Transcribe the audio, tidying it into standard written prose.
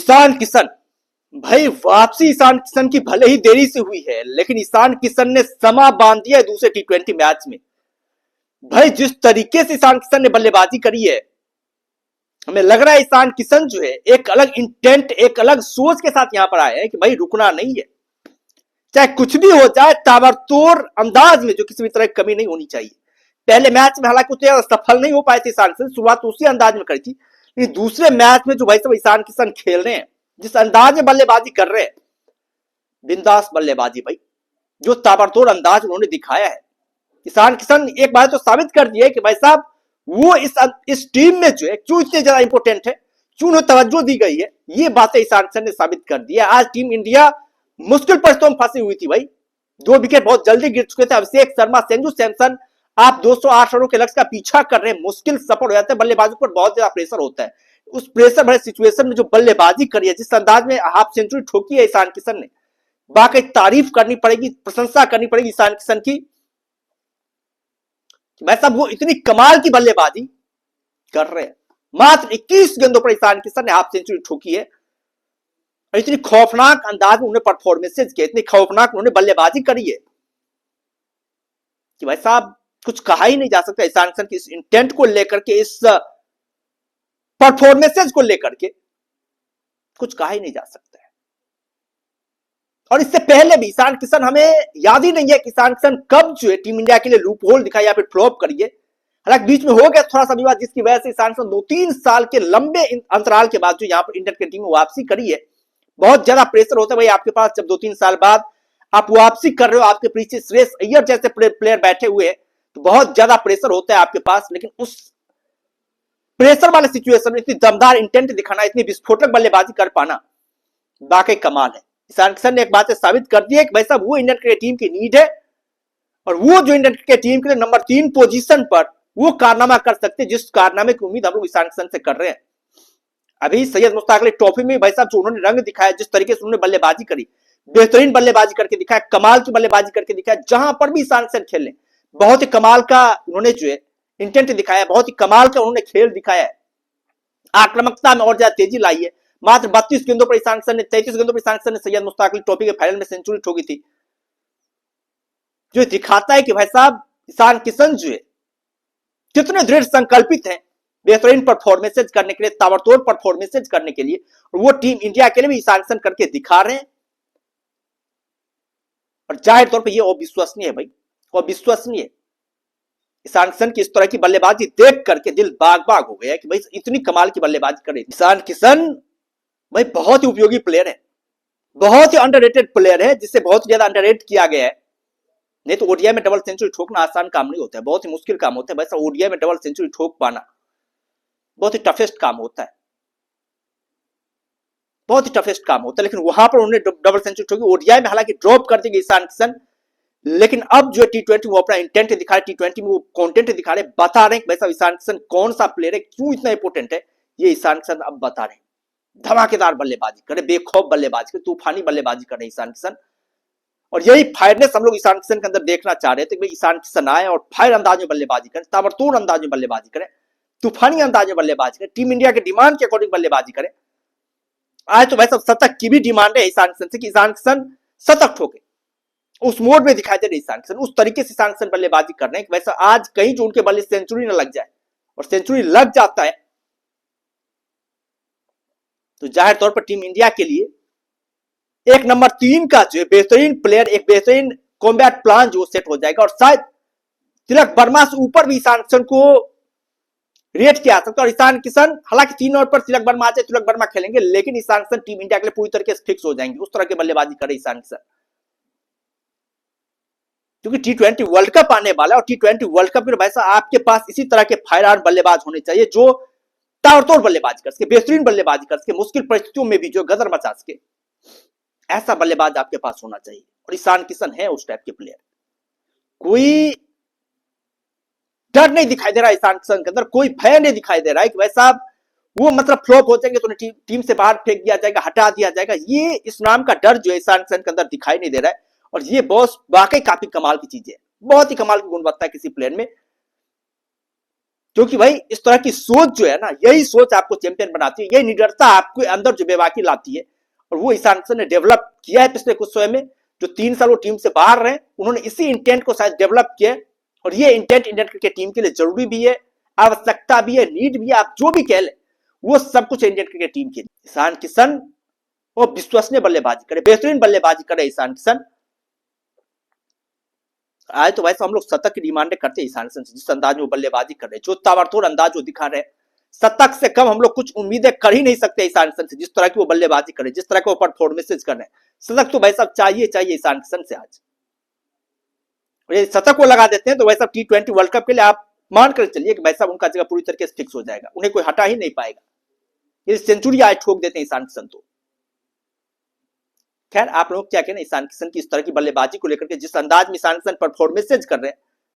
ईशान किशन, भाई वापसी ईशान किशन की भले ही देरी से हुई है, लेकिन ईशान किशन ने समा बांध दिया है दूसरे टी20 मैच में। भाई जिस तरीके से ईशान किशन ने बल्लेबाजी करी है, हमें लग रहा है ईशान किशन जो है एक अलग इंटेंट, एक अलग सोच के साथ यहां पर आए हैं कि भाई रुकना नहीं है, चाहे कुछ भी हो जाए, ताबड़तोड़ अंदाज में जो किसी भी तरह की कमी नहीं होनी चाहिए। पहले मैच में हालांकि उतने सफल नहीं हो पाए थे ईशान किशन, शुरुआत तो उसी अंदाज में करी थी, लेकिन दूसरे मैच में जो भाई सब ईशान किशन खेल रहे हैं, जिस अंदाज में बल्लेबाजी कर रहे हैं, बिंदास बल्लेबाजी भाई, जो ताबड़तोड़ अंदाज उन्होंने दिखाया है। ईशान किशन एक बार तो साबित कर दिए कि भाई साहब वो इस टीम में जो है क्यों इतने ज्यादा इंपॉर्टेंट है, क्यों उन्हें तवज्जो दी गई है, ये बातें ईशान किशन ने साबित कर दी है। आज टीम इंडिया मुश्किल परिस्थितियों में फंसी हुई थी भाई, 2 विकेट बहुत जल्दी गिर चुके थे। अभिषेक शर्मा, संजू सैमसन, आप 208 रनों के लक्ष्य का पीछा कर रहे हैं, मुश्किल सफल हो जाता है, बल्लेबाजों पर बहुत ज्यादा प्रेशर होता है। उस प्रेशर भरे सिचुएशन में जो बल्लेबाजी करी है, जिस अंदाज में हाफ सेंचुरी ठोकी है ईशान किशन ने, बाकी तारीफ करनी पड़ेगी, प्रशंसा करनी पड़ेगी ईशान किशन की। भाई साहब वो इतनी कमाल की बल्लेबाजी कर रहे हैं, मात्र 21 गेंदों पर ईशान किशन ने हाफ सेंचुरी ठोकी है, इतनी खौफनाक अंदाज में उन्होंने परफॉर्मेंसेज किए, इतनी खौफनाक उन्होंने बल्लेबाजी करी है कि भाई साहब कुछ कहा ही नहीं जा सकता ईशान किशन की इस इंटेंट को लेकर के, इस परफॉर्मेंसेज को लेकर के कुछ कहा ही नहीं जा सकता है। और इससे पहले भी ईशान किशन, हमें याद ही नहीं है कि ईशान किशन कब जो है टीम इंडिया के लिए लूप होल दिखाई या फिर फ्लॉप करिए। हालांकि बीच में हो गया थोड़ा सा विवाद, जिसकी वजह से ईशान किशन 2-3 साल के लंबे अंतराल के बाद जो यहाँ पर इंडियन टीम में वापसी करी है, बहुत ज्यादा प्रेशर होता है भाई आपके पास, जब 2-3 साल बाद आप वापसी कर रहे हो, आपके पीछे श्रेयस अय्यर जैसे प्लेयर बैठे हुए हैं, तो बहुत ज्यादा प्रेशर होता है आपके पास। लेकिन उस प्रेशर वाले सिचुएशन में इतनी दमदार इंटेंट दिखाना, इतनी विस्फोटक बल्लेबाजी कर पाना वाकई कमाल है। ईशान किशन ने एक बात साबित कर दी है कि भाई साहब वो इंडियन क्रिकेट टीम की नीड है, और वो जो इंडियन क्रिकेट टीम के लिए नंबर 3 पोजीशन पर वो कारनामा कर सकते हैं, जिस कारनामे की उम्मीद हम लोग ईशान किशन से कर रहे हैं। अभी सैयद मुश्ताक अली ट्रॉफी में भाई साहब जो उन्होंने रंग दिखाया, जिस तरीके से उन्होंने बल्लेबाजी करी, बेहतरीन बल्लेबाजी करके दिखाया, कमाल की बल्लेबाजी करके दिखाया, जहां पर भी ईशान किशन खेले बहुत ही कमाल का उन्होंने जो है इंटेंट दिखाया, बहुत ही कमाल का उन्होंने खेल दिखाया है, आक्रामकता में और ज्यादा तेजी लाई है। मात्र 32 गेंदों पर ईशान किशन ने, 33 गेंदों पर ईशान किशन ने सैयद मुश्ताक अली ट्रॉफी के फाइनल में सेंचुरी ठोकी थी, जो दिखाता है कि भाई साहब ईशान किशन जो है कितने दृढ़ संकल्पित हैं बेहतरीन परफॉर्मेंसेज करने के लिए, ताबड़तोड़ परफॉर्मेंसेज करने के लिए, और वो टीम इंडिया के लिए भी ईशान किशन करके दिखा रहे हैं। और जाहिर तौर पे ये अविश्वसनीय है भाई, अविश्वसनीय। ईशान किशन की इस तरह की बल्लेबाजी देख करके दिल बाग बाग हो गया कि भाई इतनी कमाल की बल्लेबाजी करे ईशान किशन। भाई बहुत ही उपयोगी प्लेयर है, बहुत ही अंडररेटेड प्लेयर है, जिसे बहुत ज्यादा अंडररेट किया गया है। नहीं तो ओडीआई में डबल सेंचुरी ठोकना आसान काम नहीं होता है, बहुत ही मुश्किल काम होता है। वैसा ओडीआई में डबल सेंचुरी ठोक पाना बहुत ही टफेस्ट काम होता है, बहुत ही टफेस्ट काम होता है। लेकिन वहां पर उन्होंने डबल सेंचुरी ठोकी। ओडीआई में हालांकि ड्रॉप कर देगी ईशान किशन, लेकिन अब जो टी20 वो अपना इंटेंट दिखा रहे, टी20 में वो कंटेंट दिखा रहे, बता रहे हैं कि वैसा ईशान किशन कौन सा प्लेयर है, क्यों इतना इंपॉर्टेंट है, ये ईशान किशन अब बता रहे हैं। धमाकेदार बल्लेबाजी करे, बेखौफ बल्लेबाजी करे, तूफानी बल्लेबाजी करे ईशान किशन, और यही फायरनेस हम लोग ईशान किशन के अंदर देखना चाह रहे थे कि ईशान किशन आए और फायर अंदाज में बल्लेबाजी करें, ताबड़तोड़ अंदाज में बल्लेबाजी करें, तूफानी अंदाज में बल्लेबाजी करें, टीम इंडिया के डिमांड के अकॉर्डिंग बल्लेबाजी करें। आज तो वैसे शतक की भी डिमांड है ईशान किशन से कि ईशान किशन शतक ठोके, उस मोड में दिखाई दे रहे ईशान किशन, उस तरीके से ईशान किशन बल्लेबाजी कर रहे हैं कि वैसा आज कहीं जो उनके बल्ले सेंचुरी न लग जाए, और सेंचुरी लग जाता है तो जाहिर तौर पर टीम इंडिया के लिए एक नंबर 3 का जो बेहतरीन प्लेयर, एक बेहतरीन कॉम्बैट प्लान जो सेट हो जाएगा, और शायद तिलक वर्मा से ऊपर भी ईशान किशन को रेट किया सकता है। और ईशान किशन हालांकि 3 ओवर पर तिलक वर्मा आते, तिलक वर्मा खेलेंगे, लेकिन ईशान किशन टीम इंडिया के लिए पूरी तरीके से फिक्स हो जाएंगे, उस तरह की बल्लेबाजी करे ईशान किशन। क्योंकि टी20 वर्ल्ड कप आने वाला है, और टी20 वर्ल्ड कप में वैसा आपके पास इसी तरह के फायर आर्म बल्लेबाज होने चाहिए, जो ताबड़तोड़ बल्लेबाजी कर सके, बेहतरीन बल्लेबाजी कर सके, मुश्किल परिस्थितियों में भी जो गदर मचा सके, ऐसा बल्लेबाज आपके पास होना चाहिए। और ईशान किशन है उस टाइप के प्लेयर। कोई डर नहीं दिखाई दे रहा है ईशान किशन के अंदर, कोई भय नहीं दिखाई दे रहा है कि भाई साहब वो मतलब फ्लॉप हो जाएंगे तो टीम से बाहर फेंक दिया जाएगा, हटा दिया जाएगा। ये इस नाम का डर जो है ईशान किशन के अंदर दिखाई नहीं दे रहा है, और ये बॉस वाकई काफी कमाल की चीज है, बहुत ही कमाल की गुणवत्ता है किसी प्लेयर में। क्योंकि भाई इस तरह की सोच जो है ना, यही सोच आपको चैंपियन बनाती है, यही निडरता आपके अंदर जो बेबाकी लाती है। और वो ईशान किशन ने डेवलप किया है पिछले कुछ समय में। जो 3 साल वो टीम से बाहर रहे, उन्होंने इसी इंटेंट को शायद डेवलप किया। और ये इंटेंट इंडियन क्रिकेट टीम के लिए जरूरी भी है, आवश्यकता भी है, नीड भी है, आप जो भी कह ले, वो सब कुछ इंडियन क्रिकेट टीम के लिए। ईशान किशन वो विश्वसनीय बल्लेबाजी करे, बेहतरीन बल्लेबाजी करे ईशान किशन। आज तो वैसे हम लोग शतक की डिमांड करते हैं ईशान किशन से, जिस अंदाज में वो बल्लेबाजी कर रहे हैं, जो ताबड़तोड़ अंदाज वो दिखा रहे हैं, शतक से कम हम लोग कुछ उम्मीदें कर ही नहीं सकते ईशान किशन से। जिस तरह की वो बल्लेबाजी कर रहे हैं, जिस तरह के वो परफॉर्मेंसेज कर रहे हैं, शतक तो भाई साहब चाहिए चाहिए ईशान किशन से आज। और ये शतक वो लगा देते हैं तो वैसा T20 वर्ल्ड कप के लिए आप मान कर चलिए कि भाई साहब उनका जगह पूरी तरीके से फिक्स हो जाएगा, उन्हें कोई हटा ही नहीं पाएगा। ये सेंचुरी आज ठोक देते हैं ईशान किशन तो। खैर आप लोग क्या कहना ईशान किशन की इस तरह की बल्लेबाजी को लेकर के, जिस अंदाज में ईशान किशन परफॉर्मेंसेज कर रहे हैं,